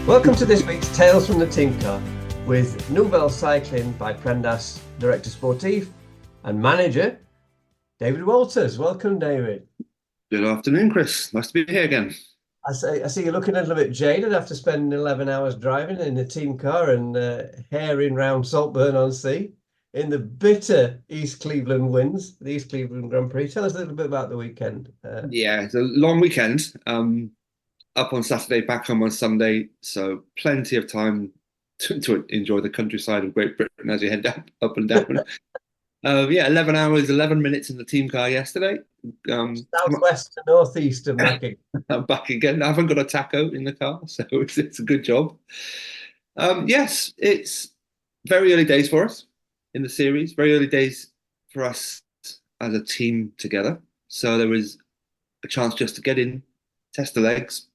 Welcome to this week's Tales from the Team Car with Nouvelle Cycling by Prendas, Director Sportif and Manager, David Walters. Welcome, David. Good afternoon, Chris. Nice to be here again. I see you're looking a little bit jaded after spending 11 hours driving in the team car and herring round Saltburn-on-Sea in the bitter East Cleveland winds, the East Cleveland Grand Prix. Tell us a little bit about the weekend. Yeah, it's a long weekend. Up on Saturday, back home on Sunday, so plenty of time to enjoy the countryside of Great Britain as you head up and down. Yeah, 11 hours, 11 minutes in the team car yesterday. Southwest to northeast of Mackie. I'm back again. I haven't got a taco in the car, so it's a good job. Yes, it's very early days for us in the series. Very early days for us as a team together. So there was a chance just to get in, test the legs.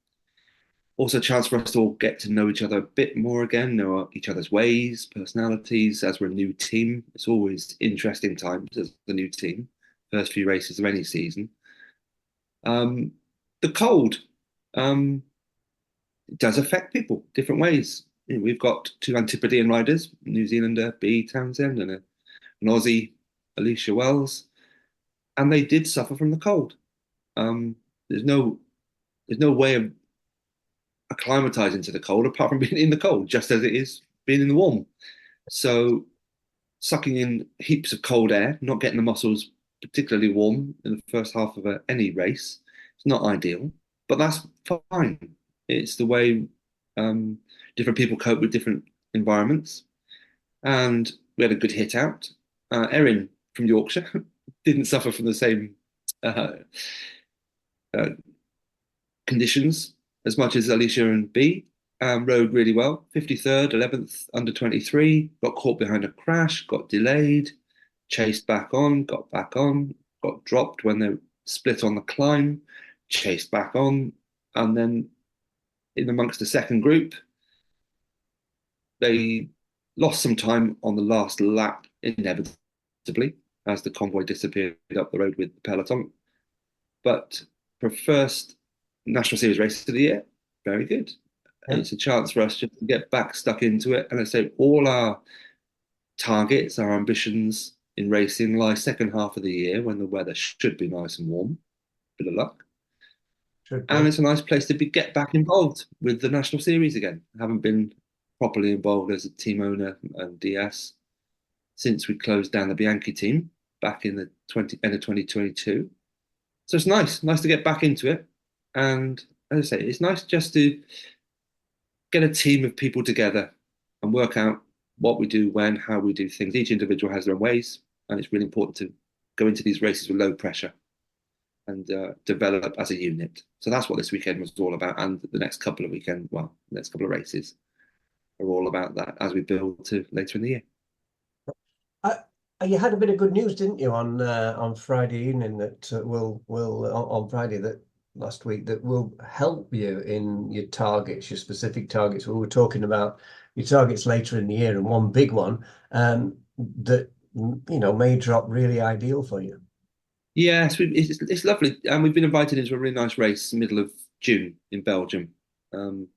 Also, a chance for us to all get to know each other a bit more again, know each other's ways, personalities. As we're a new team, it's always interesting times as a new team. First few races of any season. Um, the cold does affect people different ways. We've got two Antipodean riders, New Zealander B Townsend and an Aussie Alicia Wells, and they did suffer from the cold. Um, there's no way of acclimatizing to the cold apart from being in the cold, just as it is being in the warm. So sucking in heaps of cold air, not getting the muscles particularly warm in the first half of any race, it's not ideal, but that's fine. It's the way um, different people cope with different environments. And we had a good hit out. Erin from Yorkshire didn't suffer from the same uh, uh, conditions as much as Alicia and B. Rode really well, 53rd, 11th under 23, got caught behind a crash, got delayed, chased back on, got dropped when they split on the climb, chased back on, and then in amongst the second group, they lost some time on the last lap, inevitably, as the convoy disappeared up the road with the peloton. But for first National Series race of the year, very good. Yeah. It's a chance for us just to get back stuck into it. And I say all our targets, our ambitions in racing lie second half of the year when the weather should be nice and warm. Bit of luck. Should And be. it's a nice place to get back involved with the National Series again. I haven't been properly involved as a team owner and DS since we closed down the Bianchi team back in the end of 2022. So it's nice to get back into it. And as I say, it's nice just to get a team of people together and work out what we do, when, how we do things. Each individual has their own ways, and it's really important to go into these races with low pressure and develop as a unit. So that's what this weekend was all about, and the next couple of next couple of races are all about that as we build to later in the year. Uh, you had a bit of good news, didn't you, on Friday evening that will on Friday that last week that will help you in your targets, your specific targets. We were talking about your targets later in the year, and one big one that may drop really ideal for you. Yes, it's lovely, and we've been invited into a really nice race middle of June in Belgium. Um,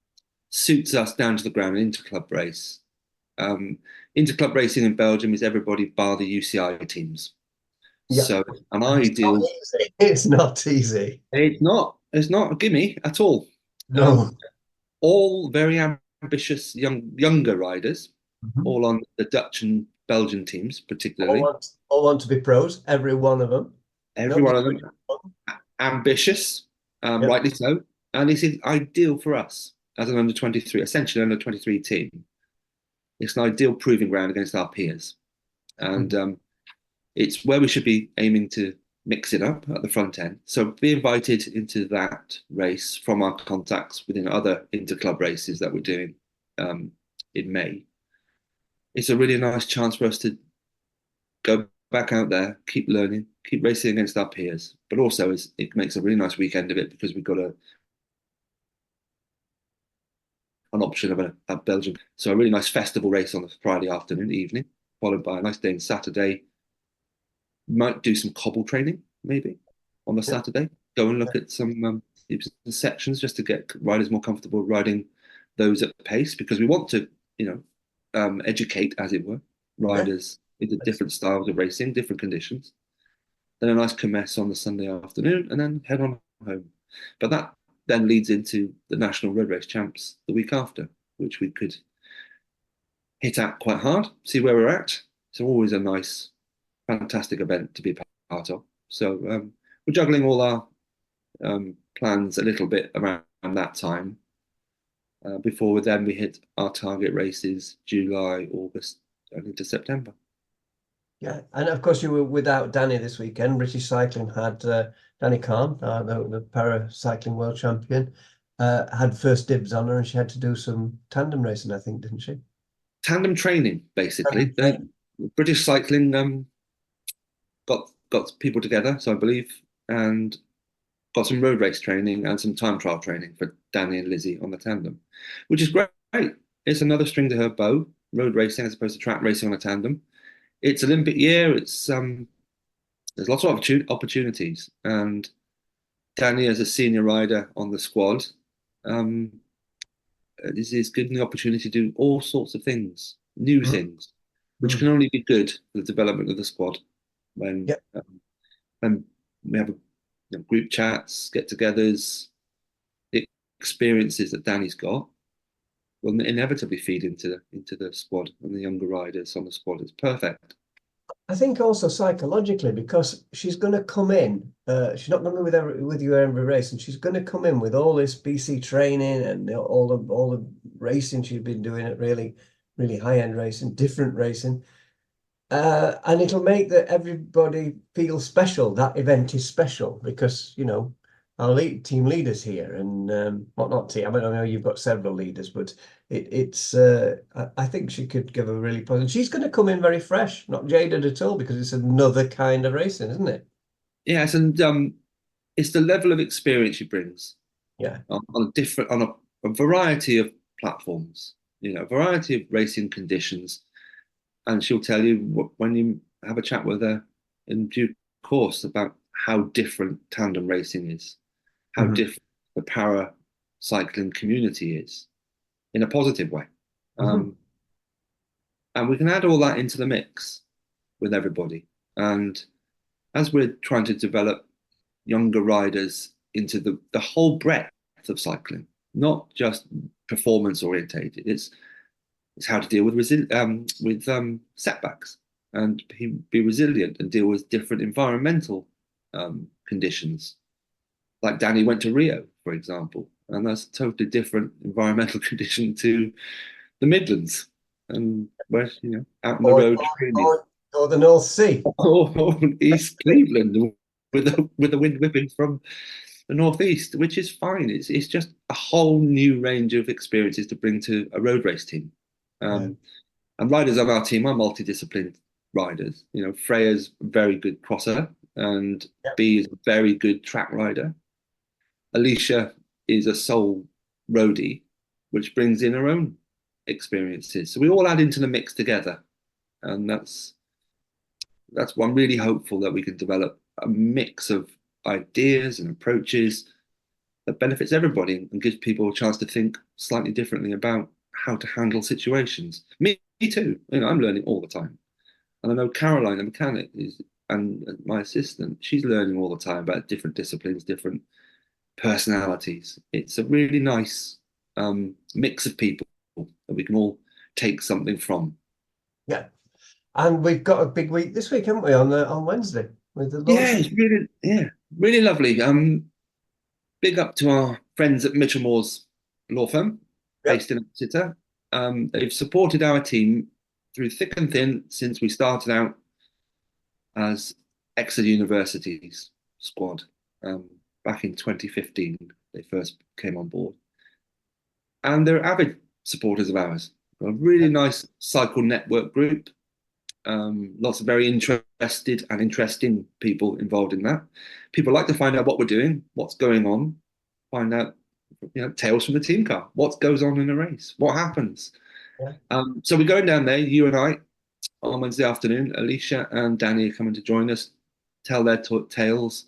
Suits us down to the ground, an interclub race. Um, Interclub racing in Belgium is everybody bar the UCI teams. Yeah, So an and it's not ideal. easy. It's not easy. It's not a gimme at all. Um, No. all very ambitious younger riders, Mhm. all on the Dutch and Belgian teams All particularly. want all want to be pros, every one of them. Every Nobody's one of them doing it. ambitious, Yep. rightly so, and it's ideal for us as an under 23, essentially under 23 team. It's an ideal proving ground against our peers, and Mhm. it's where we should be aiming to mix it up at the front end. So be invited into that race from our contacts within other interclub races that we're doing um, in May. It's a really nice chance for us to go back out there, keep learning, keep racing against our peers, but also it makes a really nice weekend of it because we've got an option of a Belgian. So a really nice festival race on the Friday afternoon, evening, followed by a nice day on Saturday. Might do some cobble training maybe on the Yep. Saturday. Go and look at some sections just to get riders more comfortable riding those at pace because we want to, educate, as it were, Yeah. riders into different styles of racing, different conditions. Then a nice kermesse on the Sunday afternoon, and then head on home. But that then leads into the National Road Race Champs the week after, which we could hit at quite hard, see where we're at. It's always a nice, fantastic event to be part of. So we're juggling all our plans a little bit around that time before then we hit our target races July, August, and into September. Yeah, and of course you were without Danny this weekend. British cycling had Danny Kahn, the para cycling world champion, had first dibs on her, and she had to do some tandem racing, I think, didn't she? Tandem training, basically. Tandem training. British cycling got people together, so I believe, and got some road race training and some time trial training for Danny and Lizzie on the tandem, which is great. It's another string to her bow, road racing as opposed to track racing on a tandem. It's Olympic year. It's there's lots of opportunities, and Danny, as a senior rider on the squad, um, is given the opportunity to do all sorts of things, new Mm, things, which mm. can only be good for the development of the squad when Yeah, when we have group chats, get-togethers, the experiences that Danny's got will inevitably feed into the squad and the younger riders on the squad. It's perfect. I think also psychologically because she's going to come in. She's not going to be with you every race, and she's going to come in with all this BC training and all the racing she's been doing at really high end racing, different racing. And it'll make that everybody feel special. That event is special because, our team leaders here and well, not team. I mean, I know you've got several leaders, but I think she could give a really positive. She's going to come in very fresh, not jaded at all, because it's another kind of racing, isn't it? Yes, and it's the level of experience she brings Yeah. on a variety of platforms, a variety of racing conditions, and she'll tell you when you have a chat with her in due course about how different tandem racing is, how Hmm. different the para cycling community is in a positive way. Hmm. Um, and we can add all that into the mix with everybody. And as we're trying to develop younger riders into the whole breadth of cycling, not just performance orientated, it's how to deal with setbacks and be resilient and deal with different environmental conditions. Like Danny went to Rio, for example, and that's a totally different environmental condition to the Midlands and where out on the Or, road or, training, or the North Sea. or East Cleveland with the wind whipping from the northeast, which is fine. It's just a whole new range of experiences to bring to a road race team. Yeah. And riders on our team are multidisciplined riders. Freya's a very good crosser, and Yeah. B is a very good track rider. Alicia is a sole roadie, which brings in her own experiences. So we all add into the mix together, and that's what I'm really hopeful that we can develop a mix of ideas and approaches that benefits everybody and gives people a chance to think slightly differently about how to handle situations. Me too. I'm learning all the time. And I know Caroline, the mechanic, and my assistant, she's learning all the time about different disciplines, different personalities. It's a really nice mix of people that we can all take something from. Yeah. And we've got a big week this week, haven't we, on Wednesday with the Yeah, launch. it's really lovely. Big up to our friends at Mitchell Moore's law firm, Yep. based in Exeter. They've supported our team through thick and thin since we started out as Exeter University's squad back in 2015. They first came on board, and they're avid supporters of ours. A really nice cycle network group. Lots of very interested and interesting people involved in that. People like to find out what we're doing, what's going on, find out tales from the team car, what goes on in a race, what happens. Yeah. So we're going down there, you and I, on Wednesday afternoon. Alicia and Danny are coming to join us, tell their tales,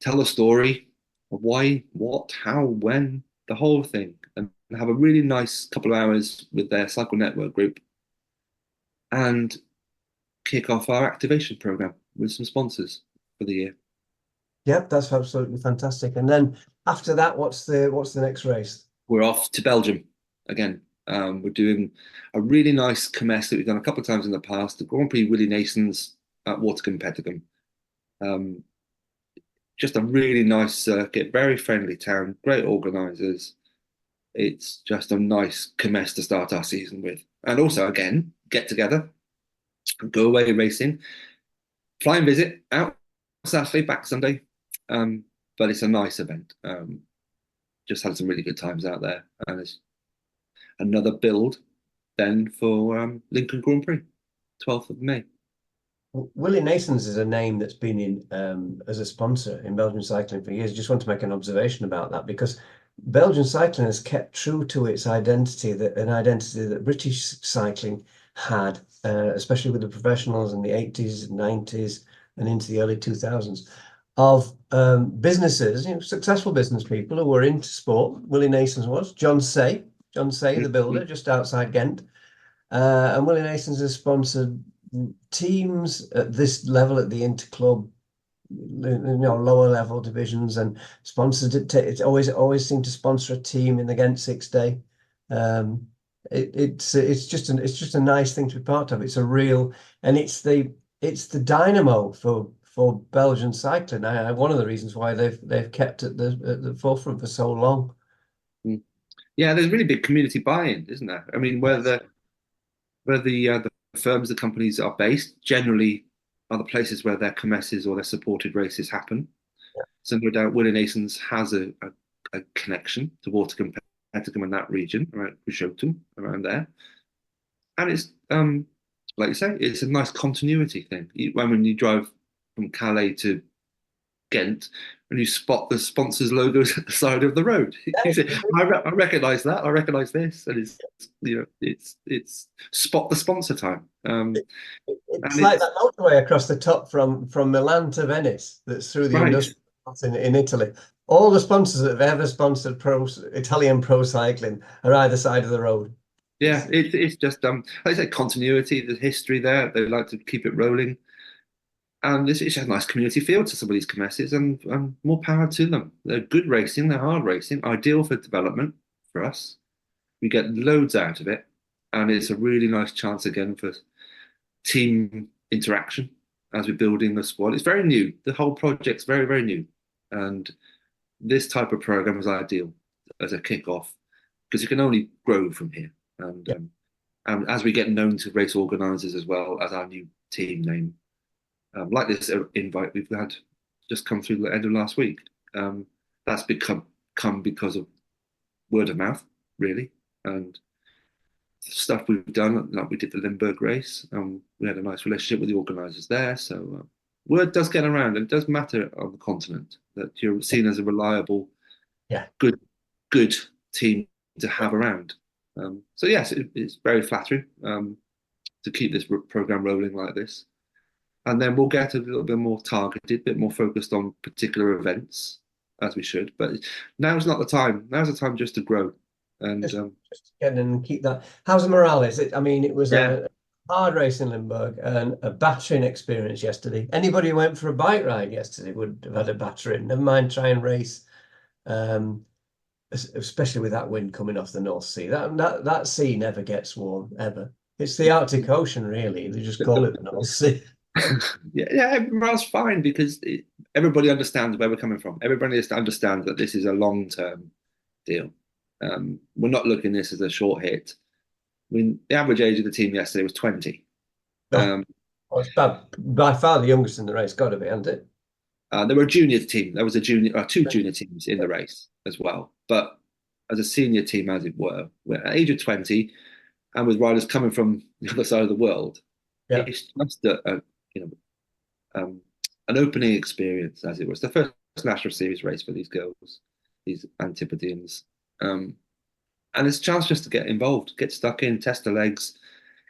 tell the story of why, what, how, when, the whole thing. And and have a really nice couple of hours with their Cycle Network group and kick off our activation program with some sponsors for the year. Yep, that's absolutely fantastic. And then after that, what's the next race? We're off to Belgium again. We're doing a really nice commerce that we've done a couple of times in the past, the Grand Prix Willie Nason's at Watercombe Pettigum. Um, just a really nice circuit, very friendly town, great organisers. It's just a nice commerce to start our season with. And also, again, get together, go away racing, fly and visit, out Saturday, back Sunday. But it's a nice event. Just had some really good times out there. And it's another build then for Lincoln Grand Prix, 12th of May. Willie Nason's is a name that's been in as a sponsor in Belgian cycling for years. Just want to make an observation about that because Belgian cycling has kept true to its identity, an identity that British cycling had, especially with the professionals in the 80s, 90s, and into the early 2000s, of businesses, successful business people who were into sport. Willie Nason's was John Say, the builder, just outside Ghent. And Willie Nason's has sponsored teams at this level at the interclub, lower level divisions, and sponsored it. It's always seemed to sponsor a team in the Ghent 6 Day. It's just a nice thing to be part of. It's a real, and it's the dynamo for Belgian cycling. One of the reasons why they've kept at the forefront for so long. Yeah, there's really big community buy-in, isn't there? I mean, where the firms, the companies are based, generally are the places where their commerces or their supported races happen. Yeah. So no doubt Willie Nason's has a connection to Watercombe, Pettigum and that region, around Bishopton, around there. And it's like you say, it's a nice continuity thing. When you drive from Calais to Ghent, and you spot the sponsors' logos at the side of the road, you say, I recognise that. I recognise this, and it's spot the sponsor time. It's like that motorway across the top from Milan to Venice that's through the right. industrial parts in Italy. All the sponsors that have ever sponsored Italian pro cycling are either side of the road. Yeah, it's just like I say, continuity, the history there. They like to keep it rolling. And it's just a nice community feel to some of these commerces, and more power to them. They're good racing, they're hard racing, ideal for development for us. We get loads out of it, and it's a really nice chance again for team interaction as we're building the squad. It's very new. The whole project's very, very new, and this type of program is ideal as a kick-off because you can only grow from here. And as we get known to race organisers as well as our new team name. Like this invite we've had just come through the end of last week. That's come because of word of mouth, really, and stuff we've done. Like we did the Limburg race, we had a nice relationship with the organisers there. So word does get around, and it does matter on the continent that you're seen as a reliable, good team to have around. So yes, it's very flattering to keep this program rolling like this. And then we'll get a little bit more targeted, a bit more focused on particular events, as we should. But now's not the time. Now's the time just to grow. And just get in and keep that. How's the morale? It was yeah. a hard race in Limburg and a battering experience yesterday. Anybody who went for a bike ride yesterday would have had a battering. Never mind try and race, especially with that wind coming off the North Sea. That sea never gets warm, ever. It's the Arctic Ocean, really. They just call it the North Sea. Yeah, morale's fine because everybody understands where we're coming from. Everybody understands that this is a long-term deal. We're not looking at this as a short hit. I mean, the average age of the team yesterday was 20. Well, it's by far the youngest in the race, got to be, hasn't it? There were a junior team. There was two junior teams in the race as well. But as a senior team, as it were, we're at the age of 20, and with riders coming from the other side of the world, it's just an opening experience, as it was. The first national series race for these girls, these Antipodeans. And it's a chance just to get involved, get stuck in, test the legs,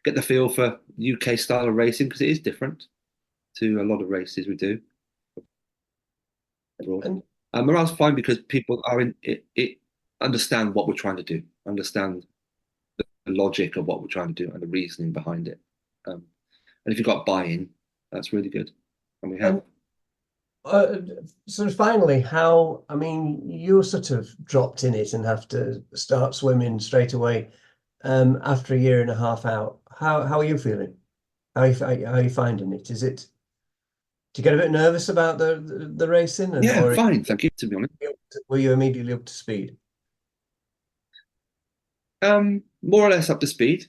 get the feel for UK style of racing, because it is different to a lot of races we do abroad. And morale's fine because people are in it. understand what we're trying to do, understand the logic of what we're trying to do and the reasoning behind it. Um, and if you've got buy-in, that's really good. And we have. And uh, sort of finally, how, I mean, you're sort of dropped in it and have to start swimming straight away after a year and a half out. How are you feeling? How are you finding it? Do you get a bit nervous about the racing, and Yeah, or fine, thank you, to be honest. were you immediately up to speed? More or less up to speed.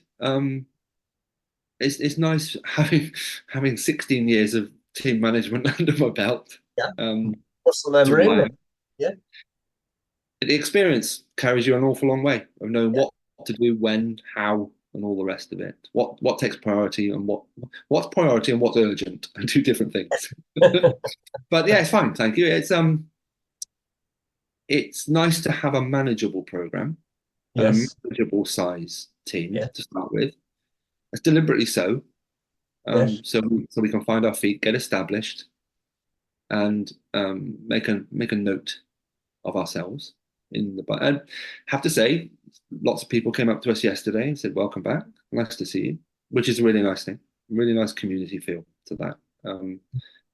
It's nice having 16 years of team management under my belt. Yeah. Um, Muscle to memory, isn't rely it? Yeah. the experience carries you an awful long way of knowing Yeah. what to do, when, how, and all the rest of it. What takes priority and what's priority and what's urgent and two different things. But yeah, it's fine. Thank you. It's nice to have a manageable program and a Yes. manageable size team Yeah. to start with. It's deliberately so, Yes. so we can find our feet, get established, and make a note of ourselves in the. And have to say, lots of people came up to us yesterday and said, "Welcome back, nice to see you," which is a really nice thing, really nice community feel to that.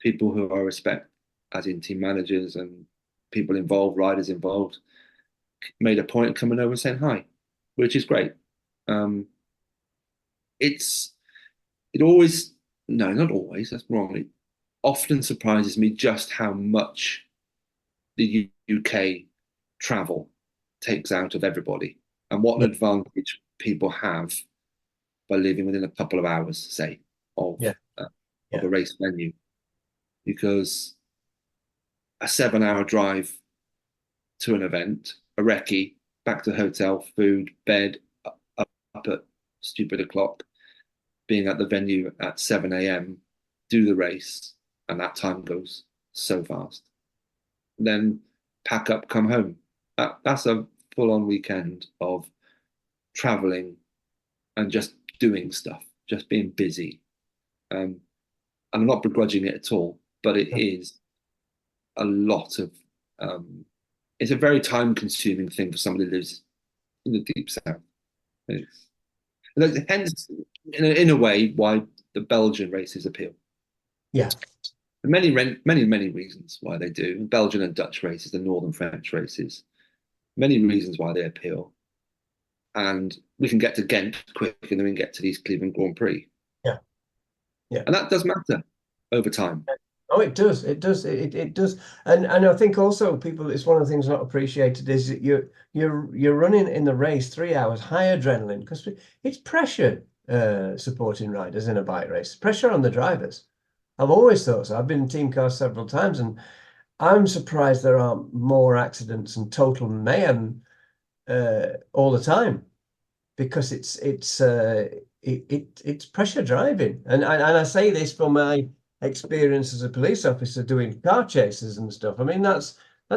People who I respect, as in team managers and people involved, riders involved, made a point of coming over and saying hi, which is great. Um, it's it always no, not always. That's wrong. It often surprises me just how much the UK travel takes out of everybody, and what Yeah. an advantage people have by living within a couple of hours, say, of Yeah. uh, of Yeah. a race venue. Because a 7 hour drive to an event, a recce, back to the hotel, food, bed, up at stupid o'clock, being at the venue at 7 a.m., do the race, and that time goes so fast. Then pack up, come home. That's a full on weekend of traveling and just doing stuff, just being busy. And I'm not begrudging it at all, but it is a lot of, um, it's a very time consuming thing for somebody who lives in the deep south. It's, hence, in a way, why the Belgian races appeal. Yeah. Many reasons why they do. Belgian and Dutch races, the Northern French races, many reasons why they appeal. And we can get to Ghent quick, and then we can get to the East Cleveland Grand Prix. Yeah. Yeah. And that does matter over time. Oh, it does. It does. It does. And I think also people, it's one of the things not appreciated is that you're running in the race 3 hours, high adrenaline, because it's pressure supporting riders in a bike race, pressure on the drivers. I've always thought so. I've been in team cars several times, and I'm surprised there aren't more accidents and total mayhem all the time because it's pressure driving, and I say this from my experience as a police officer doing car chases and stuff. I mean that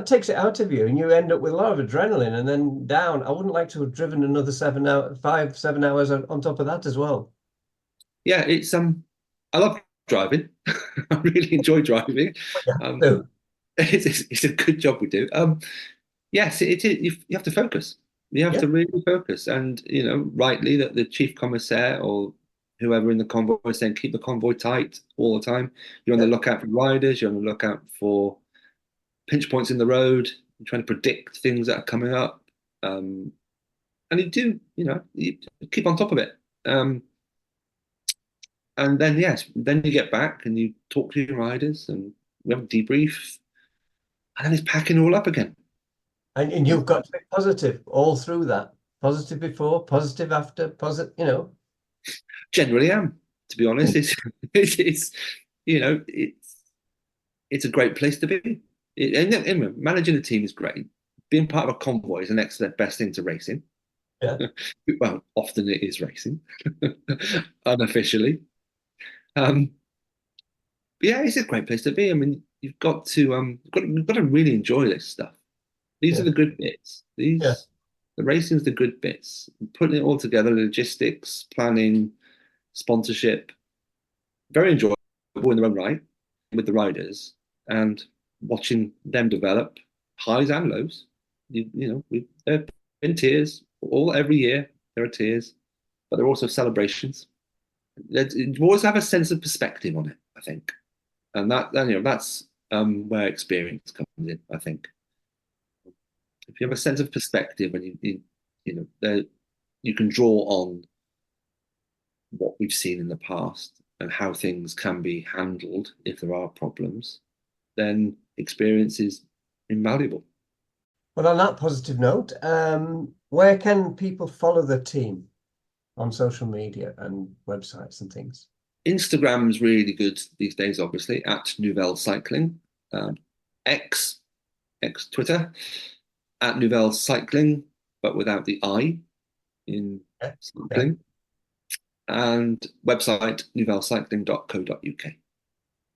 takes it out of you, and you end up with a lot of adrenaline, and then down. I wouldn't like to have driven another 7 hour, 5, 7 hours on top of that as well. Yeah, I love driving. I really enjoy driving. Yeah. Um, So, it's a good job we do. Yes, it is. You have to focus. You have yeah, to really focus, and rightly that the chief commissaire or whoever in the convoy is saying keep the convoy tight all the time. You're on the yeah. lookout for riders. You're on the lookout for pinch points in the road. You're trying to predict things that are coming up, and you keep on top of it. And then yes, then you get back and you talk to your riders, and we have a debrief, and then it's packing all up again. And you've got to be positive all through that. Positive before, positive after, positive. Generally am, to be honest. It's you know it's a great place to be. And managing a team is great. Being part of a convoy is the next best thing to racing. Yeah. Well, often it is racing, unofficially. Um, but yeah, it's a great place to be. I mean, you've got to really enjoy this stuff. These are Yeah. the good bits. Yeah. The racing's the good bits. Putting it all together, logistics, planning, sponsorship, very enjoyable in their own right with the riders and watching them develop highs and lows. there have been tears every year. There are tears, but there are also celebrations. You always have a sense of perspective on it, I think, and that's where experience comes in. I think if you have a sense of perspective and you can draw on what we've seen in the past and how things can be handled if there are problems, then experience is invaluable. Well, on that positive note, where can people follow the team on social media and websites and things? Instagram's really good these days, obviously, at Nouvelle Cycling. X Twitter, at Nouvelle Cycling, but without the I in cycling. And website nouvellecycling.co.uk.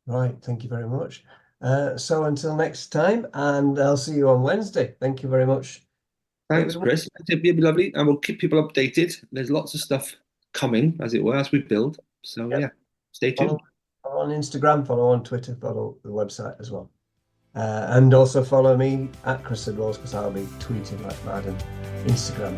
Right, thank you very much. So until next time, and I'll see you on Wednesday. Thank you very much. Thanks, Chris. It'd be lovely, and we'll keep people updated. There's lots of stuff coming, as it were, as we build. So yeah, stay tuned. Follow on Instagram, follow on Twitter, follow the website as well. And also follow me at Chris Sidwells, because I'll be tweeting like mad and Instagram.